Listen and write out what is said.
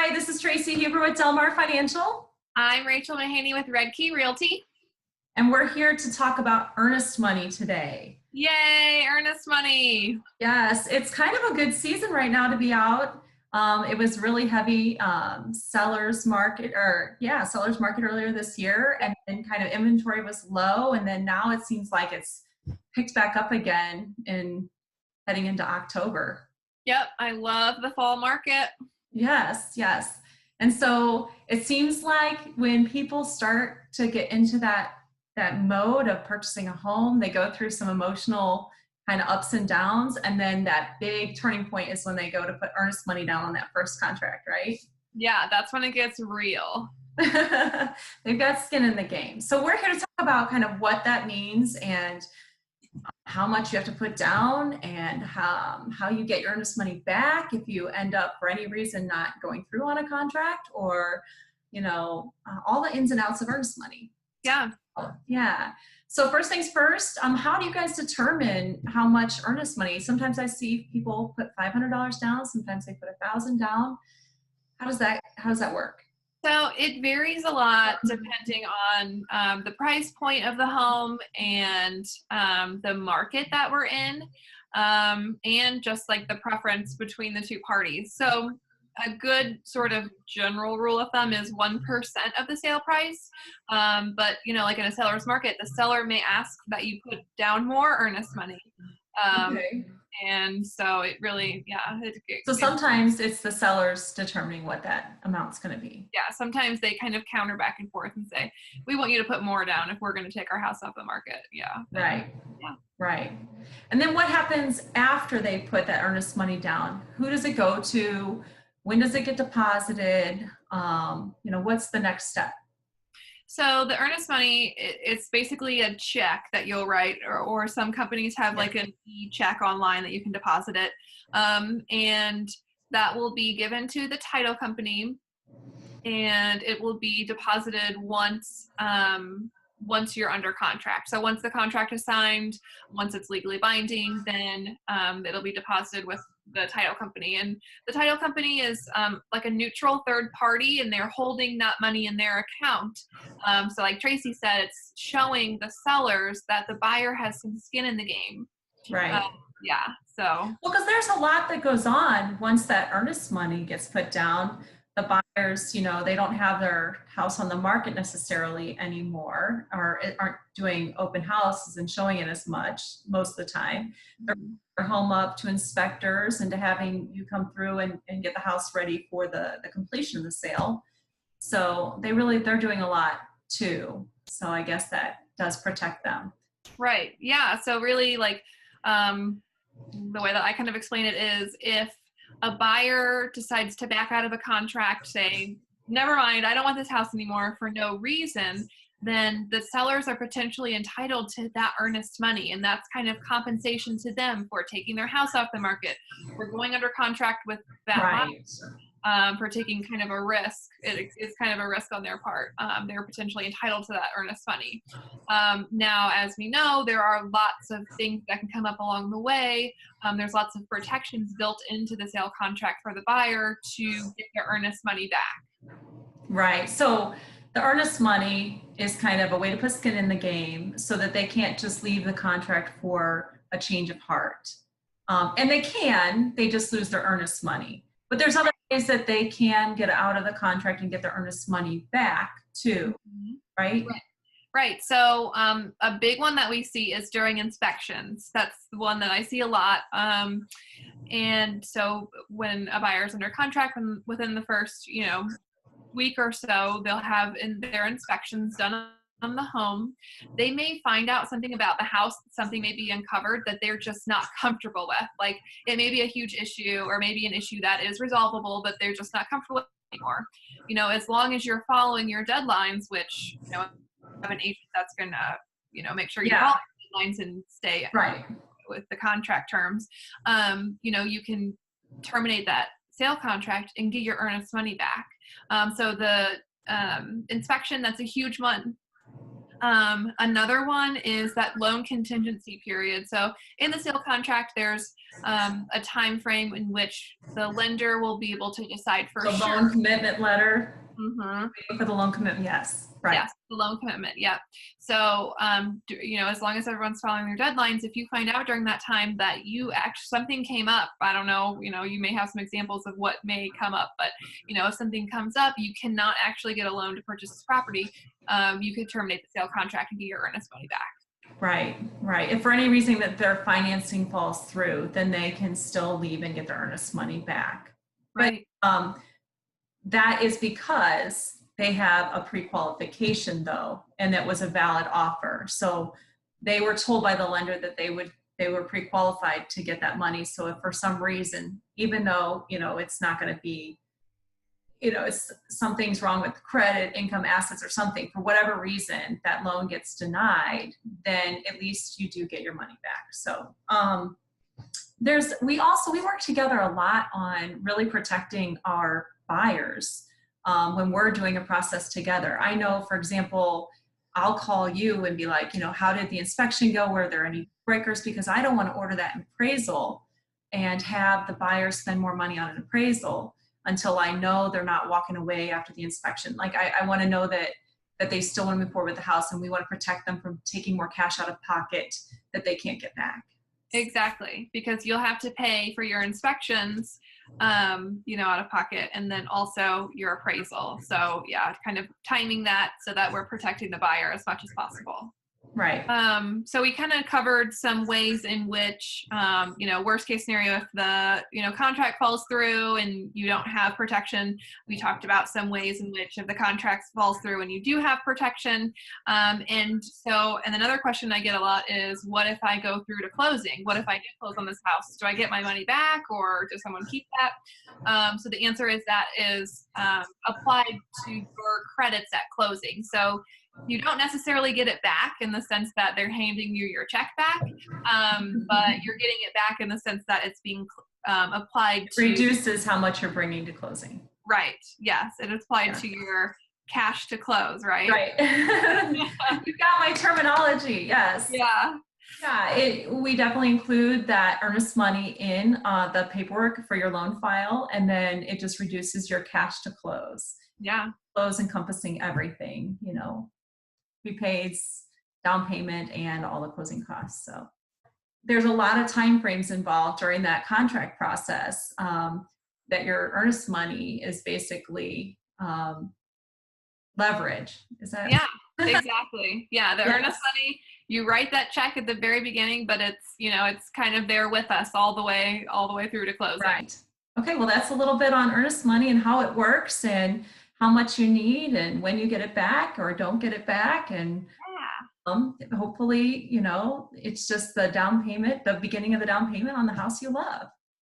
Hi, this is Tracy Huber with Delmar Financial, I'm Rachel Mahaney with Red Key Realty. and we're here to talk about earnest money today. Yay, Earnest Money. Yes, it's kind of a good season right now to be out. It was really heavy sellers market, sellers market earlier this year, and then kind of inventory was low, and then now it seems like it's picked back up again in heading into October. Yep, I love the fall market. Yes, yes. And so it seems like when people start to get into that mode of purchasing a home, they go through some emotional kind of ups and downs, and then that big turning point is when they go to put earnest money down on that first contract, right? Yeah, that's when it gets real. They've got skin in the game. So we're here to talk about kind of what that means and how much you have to put down and how you get your earnest money back if you end up for any reason not going through on a contract, or all the ins and outs of earnest money. Yeah. Yeah. So first things first, how do you guys determine how much earnest money? Sometimes I see people put $500 down, sometimes they put $1,000 down. How does that work? So it varies a lot depending on the price point of the home and the market that we're in, and just like the preference between the two parties. So a good sort of general rule of thumb is 1% of the sale price. But like in a seller's market, the seller may ask that you put down more earnest money. Okay. And so it really, So sometimes it's the sellers determining what that amount's going to be. Yeah, sometimes they kind of counter back and forth and say, we want you to put more down if we're going to take our house off the market. Yeah. Right. Yeah. Right. And then what happens after they put that earnest money down? Who does it go to? When does it get deposited? What's the next step? So the earnest money, it's basically a check that you'll write, or some companies have like an e-check online that you can deposit it. And that will be given to the title company, and it will be deposited once you're under contract. So once the contract is signed, once it's legally binding, then it'll be deposited with the title company. And the title company is like a neutral third party, and they're holding that money in their account. So like Tracy said, it's showing the sellers that the buyer has some skin in the game. Right. Yeah. So. Well, because there's a lot that goes on once that earnest money gets put down. The buyers, they don't have their house on the market necessarily anymore, or aren't doing open houses and showing it as much most of the time. They're home up to inspectors and to having you come through and get the house ready for the completion of the sale. So they're doing a lot too. So I guess that does protect them. Right. Yeah. So really, like, the way that I kind of explain it is, if a buyer decides to back out of a contract, say, never mind, I don't want this house anymore, for no reason, then the sellers are potentially entitled to that earnest money. And that's kind of compensation to them for taking their house off the market, for going under contract with that buyer, for taking kind of a risk. It's kind of a risk on their part. They're potentially entitled to that earnest money. Now, as we know, there are lots of things that can come up along the way. There's lots of protections built into the sale contract for the buyer to get their earnest money back. Right. So the earnest money is kind of a way to put skin in the game so that they can't just leave the contract for a change of heart. And they just lose their earnest money. But there's other ways that they can get out of the contract and get their earnest money back too, right? Right. So a big one that we see is during inspections. That's the one that I see a lot. And so when a buyer is under contract, within the first, week or so, they'll have their inspections done on the home. They may find out something about the house, something may be uncovered that they're just not comfortable with. Like, it may be a huge issue, or maybe an issue that is resolvable, but they're just not comfortable with anymore. As long as you're following your deadlines, which, have an agent that's going to, make sure you follow your deadlines and stay right with the contract terms, you can terminate that sale contract and get your earnest money back. So the inspection, that's a huge one. Another one is that loan contingency period. So in the sale contract, there's a time frame in which the lender will be able to decide for The sure. loan commitment letter. Mm-hmm. Waiting for the loan commitment. Yes. Right. Yes, the loan commitment. Yeah. So, as long as everyone's following their deadlines, if you find out during that time that something came up, I don't know, you may have some examples of what may come up, but, if something comes up, you cannot actually get a loan to purchase this property. You could terminate the sale contract and get your earnest money back. Right. Right. If for any reason that their financing falls through, then they can still leave and get their earnest money back. Right. But, that is because they have a pre-qualification though, and that was a valid offer. So they were told by the lender that they were pre-qualified to get that money. So if for some reason, even though, it's not going to be, it's something's wrong with credit, income, assets, or something, for whatever reason, that loan gets denied, then at least you do get your money back. So, we work together a lot on really protecting our buyers when we're doing a process together. I know, for example, I'll call you and be like, how did the inspection go? Were there any breakers? Because I don't want to order that appraisal and have the buyer spend more money on an appraisal until I know they're not walking away after the inspection. Like I want to know that they still want to move forward with the house, and we want to protect them from taking more cash out of pocket that they can't get back. Exactly, because you'll have to pay for your inspections, out of pocket, and then also your appraisal. So yeah, kind of timing that so that we're protecting the buyer as much as possible. Right. So we kind of covered some ways in which, worst case scenario, if the, contract falls through and you don't have protection. We talked about some ways in which if the contract falls through and you do have protection. And another question I get a lot is, what if I go through to closing? What if I do close on this house? Do I get my money back, or does someone keep that? So the answer is that is applied to your credits at closing. So you don't necessarily get it back in the sense that they're handing you your check back, but you're getting it back in the sense that it's being applied to. Reduces how much you're bringing to closing. Right. Yes. It is applied to your cash to close, right? Right. You got my terminology. Yes. Yeah. Yeah, we definitely include that earnest money in the paperwork for your loan file, and then it just reduces your cash to close. Yeah. Close encompassing everything, prepaids, down payment, and all the closing costs. So there's a lot of time frames involved during that contract process that your earnest money is basically leverage. Is that? Yeah, exactly. Yeah, the Yes. earnest money, you write that check at the very beginning, but it's, it's kind of there with us all the way through to closing. Right. Okay, well, that's a little bit on earnest money and how it works and how much you need and when you get it back or don't get it back. And hopefully, it's just the down payment, the beginning of the down payment on the house you love.